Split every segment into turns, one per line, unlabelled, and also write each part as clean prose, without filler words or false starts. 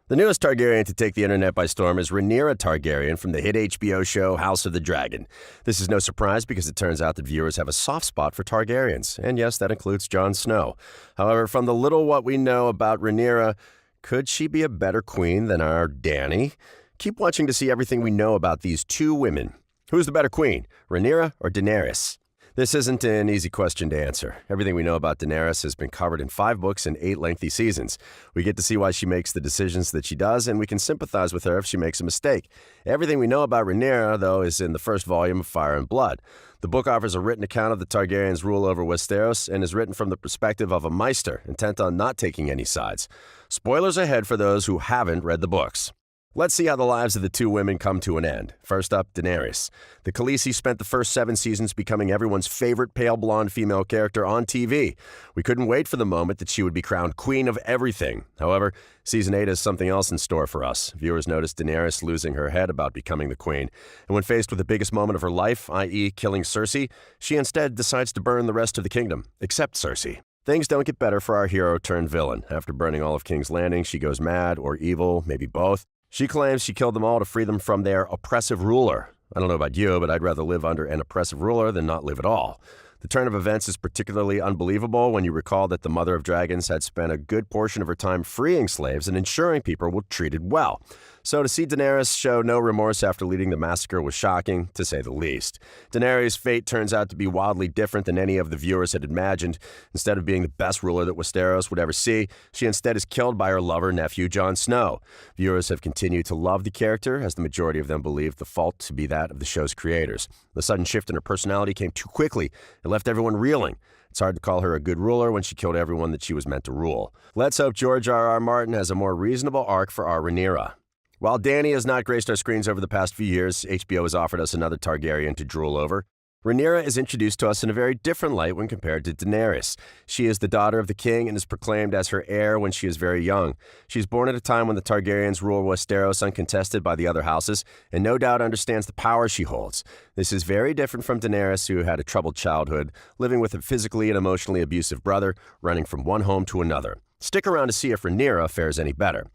The newest Targaryen to take the internet by storm is Rhaenyra Targaryen from the hit HBO show House of the Dragon. This is no surprise because it turns out that viewers have a soft spot for Targaryens, and yes, that includes Jon Snow. However, from the little what we know about Rhaenyra, could she be a better queen than our Dany? Keep watching to see everything we know about these two women. Who's the better queen, Rhaenyra or Daenerys? This isn't an easy question to answer. Everything we know about Daenerys has been covered in 5 books and 8 lengthy seasons. We get to see why she makes the decisions that she does, and we can sympathize with her if she makes a mistake. Everything we know about Rhaenyra, though, is in the first volume of Fire and Blood. The book offers a written account of the Targaryens' rule over Westeros and is written from the perspective of a Maester, intent on not taking any sides. Spoilers ahead for those who haven't read the books. Let's see how the lives of the two women come to an end. First up, Daenerys. The Khaleesi spent the first 7 seasons becoming everyone's favorite pale blonde female character on TV. We couldn't wait for the moment that she would be crowned queen of everything. However, Season 8 has something else in store for us. Viewers notice Daenerys losing her head about becoming the queen, and when faced with the biggest moment of her life, i.e. killing Cersei, she instead decides to burn the rest of the kingdom, except Cersei. Things don't get better for our hero-turned-villain. After burning all of King's Landing, she goes mad or evil, maybe both. She claims she killed them all to free them from their oppressive ruler. I don't know about you, but I'd rather live under an oppressive ruler than not live at all. The turn of events is particularly unbelievable when you recall that the Mother of Dragons had spent a good portion of her time freeing slaves and ensuring people were treated well. So to see Daenerys show no remorse after leading the massacre was shocking, to say the least. Daenerys' fate turns out to be wildly different than any of the viewers had imagined. Instead of being the best ruler that Westeros would ever see, she instead is killed by her lover-nephew Jon Snow. Viewers have continued to love the character, as the majority of them believe the fault to be that of the show's creators. The sudden shift in her personality came too quickly and left everyone reeling. It's hard to call her a good ruler when she killed everyone that she was meant to rule. Let's hope George R.R. Martin has a more reasonable arc for our Rhaenyra. While Dany has not graced our screens over the past few years, HBO has offered us another Targaryen to drool over. Rhaenyra is introduced to us in a very different light when compared to Daenerys. She is the daughter of the king and is proclaimed as her heir when she is very young. She is born at a time when the Targaryens rule Westeros uncontested by the other houses, and no doubt understands the power she holds. This is very different from Daenerys, who had a troubled childhood, living with a physically and emotionally abusive brother, running from one home to another. Stick around to see if Rhaenyra fares any better.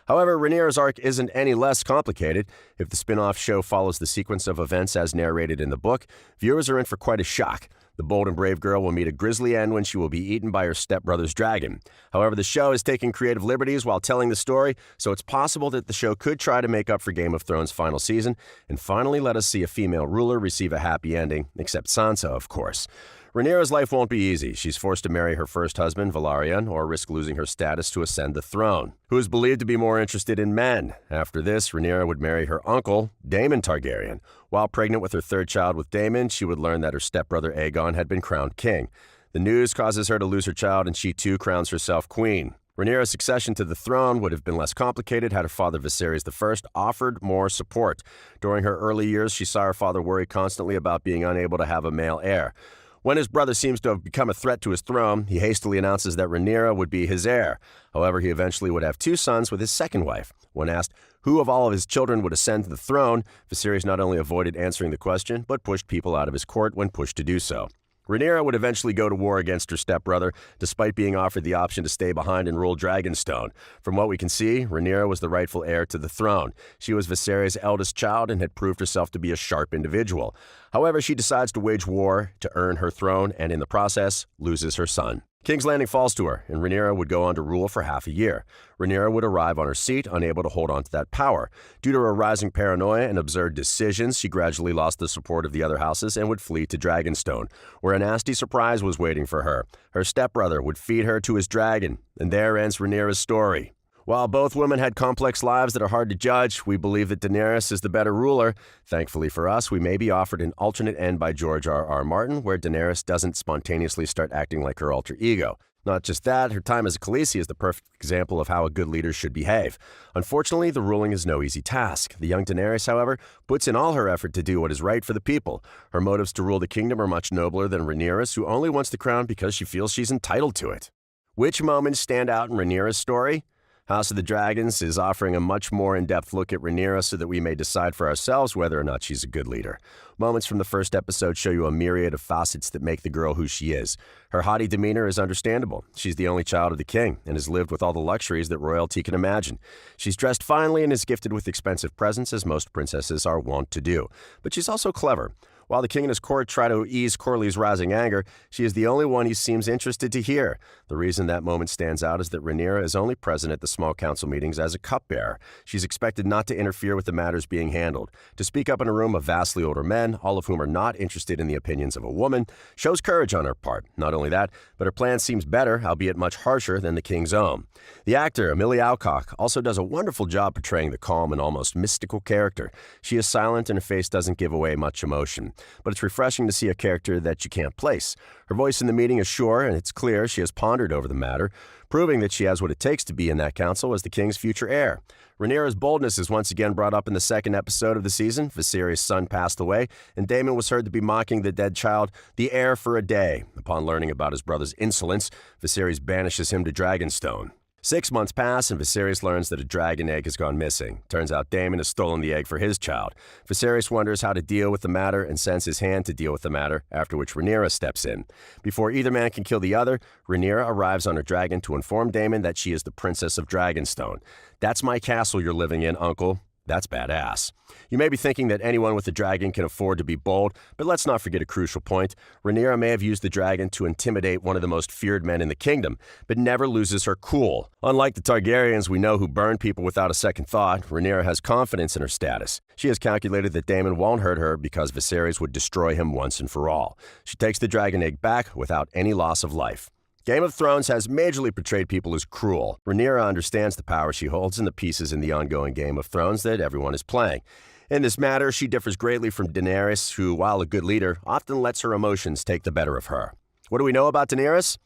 However, Rhaenyra's arc isn't any less complicated. If the spin-off show follows the sequence of events as narrated in the book, viewers are in for quite a shock. The bold and brave girl will meet a grisly end when she will be eaten by her stepbrother's dragon. However, the show is taking creative liberties while telling the story, so it's possible that the show could try to make up for Game of Thrones' final season and finally let us see a female ruler receive a happy ending, except Sansa, of course. Rhaenyra's life won't be easy. She's forced to marry her first husband, Velaryon, or risk losing her status to ascend the throne, who is believed to be more interested in men. After this, Rhaenyra would marry her uncle, Daemon Targaryen. While pregnant with her 3rd child with Daemon, she would learn that her stepbrother Aegon had been crowned king. The news causes her to lose her child, and she too crowns herself queen. Rhaenyra's succession to the throne would have been less complicated had her father Viserys I offered more support. During her early years, she saw her father worry constantly about being unable to have a male heir. When his brother seems to have become a threat to his throne, he hastily announces that Rhaenyra would be his heir. However, he eventually would have 2 sons with his second wife. When asked who of all of his children would ascend to the throne, Viserys not only avoided answering the question, but pushed people out of his court when pushed to do so. Rhaenyra would eventually go to war against her stepbrother, despite being offered the option to stay behind and rule Dragonstone. From what we can see, Rhaenyra was the rightful heir to the throne. She was Viserys' eldest child and had proved herself to be a sharp individual. However, she decides to wage war to earn her throne, and in the process, loses her son. King's Landing falls to her, and Rhaenyra would go on to rule for half a year. Rhaenyra would arrive on her seat, unable to hold on to that power. Due to her rising paranoia and absurd decisions, she gradually lost the support of the other houses and would flee to Dragonstone, where a nasty surprise was waiting for her. Her stepbrother would feed her to his dragon, and there ends Rhaenyra's story. While both women had complex lives that are hard to judge, we believe that Daenerys is the better ruler. Thankfully for us, we may be offered an alternate end by George R.R. Martin, where Daenerys doesn't spontaneously start acting like her alter ego. Not just that, her time as a Khaleesi is the perfect example of how a good leader should behave. Unfortunately, the ruling is no easy task. The young Daenerys, however, puts in all her effort to do what is right for the people. Her motives to rule the kingdom are much nobler than Rhaenyra's, who only wants the crown because she feels she's entitled to it. Which moments stand out in Rhaenyra's story? House of the Dragons is offering a much more in-depth look at Rhaenyra so that we may decide for ourselves whether or not she's a good leader. Moments from the first episode show you a myriad of facets that make the girl who she is. Her haughty demeanor is understandable. She's the only child of the king and has lived with all the luxuries that royalty can imagine. She's dressed finely and is gifted with expensive presents, as most princesses are wont to do. But she's also clever. While the king and his court try to ease Corley's rising anger, she is the only one he seems interested to hear. The reason that moment stands out is that Rhaenyra is only present at the small council meetings as a cupbearer. She's expected not to interfere with the matters being handled. To speak up in a room of vastly older men, all of whom are not interested in the opinions of a woman, shows courage on her part. Not only that, but her plan seems better, albeit much harsher, than the king's own. The actor, Amelia Alcock, also does a wonderful job portraying the calm and almost mystical character. She is silent and her face doesn't give away much emotion. But it's refreshing to see a character that you can't place. Her voice in the meeting is sure, and it's clear she has pondered over the matter, proving that she has what it takes to be in that council as the king's future heir. Rhaenyra's boldness is once again brought up in the second episode of the season. Viserys' son passed away, and Daemon was heard to be mocking the dead child, the heir for a day. Upon learning about his brother's insolence, Viserys banishes him to Dragonstone. 6 months pass, and Viserys learns that a dragon egg has gone missing. Turns out Daemon has stolen the egg for his child. Viserys wonders how to deal with the matter and sends his hand to deal with the matter, after which Rhaenyra steps in. Before either man can kill the other, Rhaenyra arrives on her dragon to inform Daemon that she is the Princess of Dragonstone. "That's my castle you're living in, uncle." That's badass. You may be thinking that anyone with a dragon can afford to be bold, but let's not forget a crucial point. Rhaenyra may have used the dragon to intimidate one of the most feared men in the kingdom, but never loses her cool. Unlike the Targaryens we know who burn people without a second thought, Rhaenyra has confidence in her status. She has calculated that Daemon won't hurt her because Viserys would destroy him once and for all. She takes the dragon egg back without any loss of life. Game of Thrones has majorly portrayed people as cruel. Rhaenyra understands the power she holds and the pieces in the ongoing Game of Thrones that everyone is playing. In this matter, she differs greatly from Daenerys, who, while a good leader, often lets her emotions take the better of her. What do we know about Daenerys?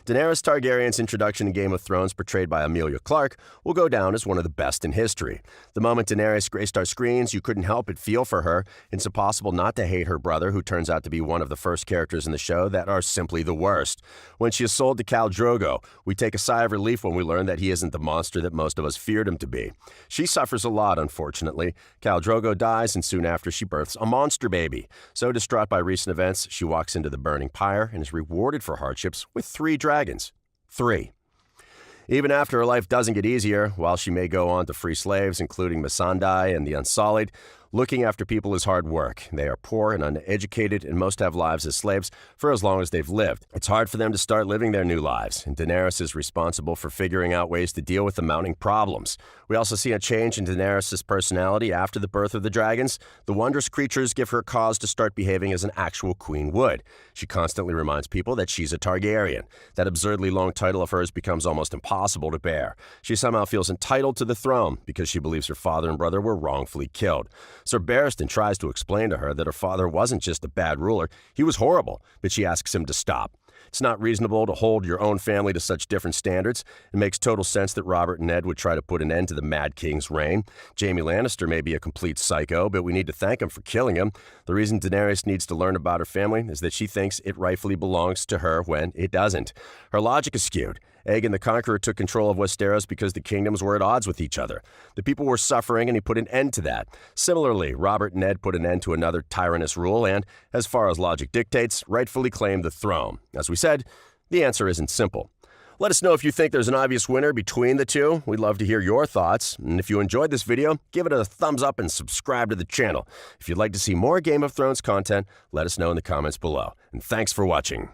Daenerys Targaryen's introduction in Game of Thrones, portrayed by Emilia Clarke, will go down as one of the best in history. The moment Daenerys graced our screens, you couldn't help but feel for her. It's impossible not to hate her brother, who turns out to be one of the first characters in the show that are simply the worst. When she is sold to Khal Drogo, we take a sigh of relief when we learn that he isn't the monster that most of us feared him to be. She suffers a lot, unfortunately. Khal Drogo dies, and soon after she births a monster baby. So distraught by recent events, she walks into the burning pyre and is rewarded for hardships with 3 dragons. 3. Even after her life doesn't get easier, while she may go on to free slaves, including Missandei and the Unsullied, looking after people is hard work. They are poor and uneducated, and most have lives as slaves for as long as they've lived. It's hard for them to start living their new lives, and Daenerys is responsible for figuring out ways to deal with the mounting problems. We also see a change in Daenerys' personality after the birth of the dragons. The wondrous creatures give her cause to start behaving as an actual queen would. She constantly reminds people that she's a Targaryen. That absurdly long title of hers becomes almost impossible to bear. She somehow feels entitled to the throne because she believes her father and brother were wrongfully killed. Sir Barristan tries to explain to her that her father wasn't just a bad ruler, he was horrible, but she asks him to stop. It's not reasonable to hold your own family to such different standards. It makes total sense that Robert and Ned would try to put an end to the Mad King's reign. Jaime Lannister may be a complete psycho, but we need to thank him for killing him. The reason Daenerys needs to learn about her family is that she thinks it rightfully belongs to her when it doesn't. Her logic is skewed. Aegon the Conqueror took control of Westeros because the kingdoms were at odds with each other. The people were suffering, and he put an end to that. Similarly, Robert and Ned put an end to another tyrannous rule and, as far as logic dictates, rightfully claimed the throne. As we said, the answer isn't simple. Let us know if you think there's an obvious winner between the two. We'd love to hear your thoughts. And if you enjoyed this video, give it a thumbs up and subscribe to the channel. If you'd like to see more Game of Thrones content, let us know in the comments below. And thanks for watching.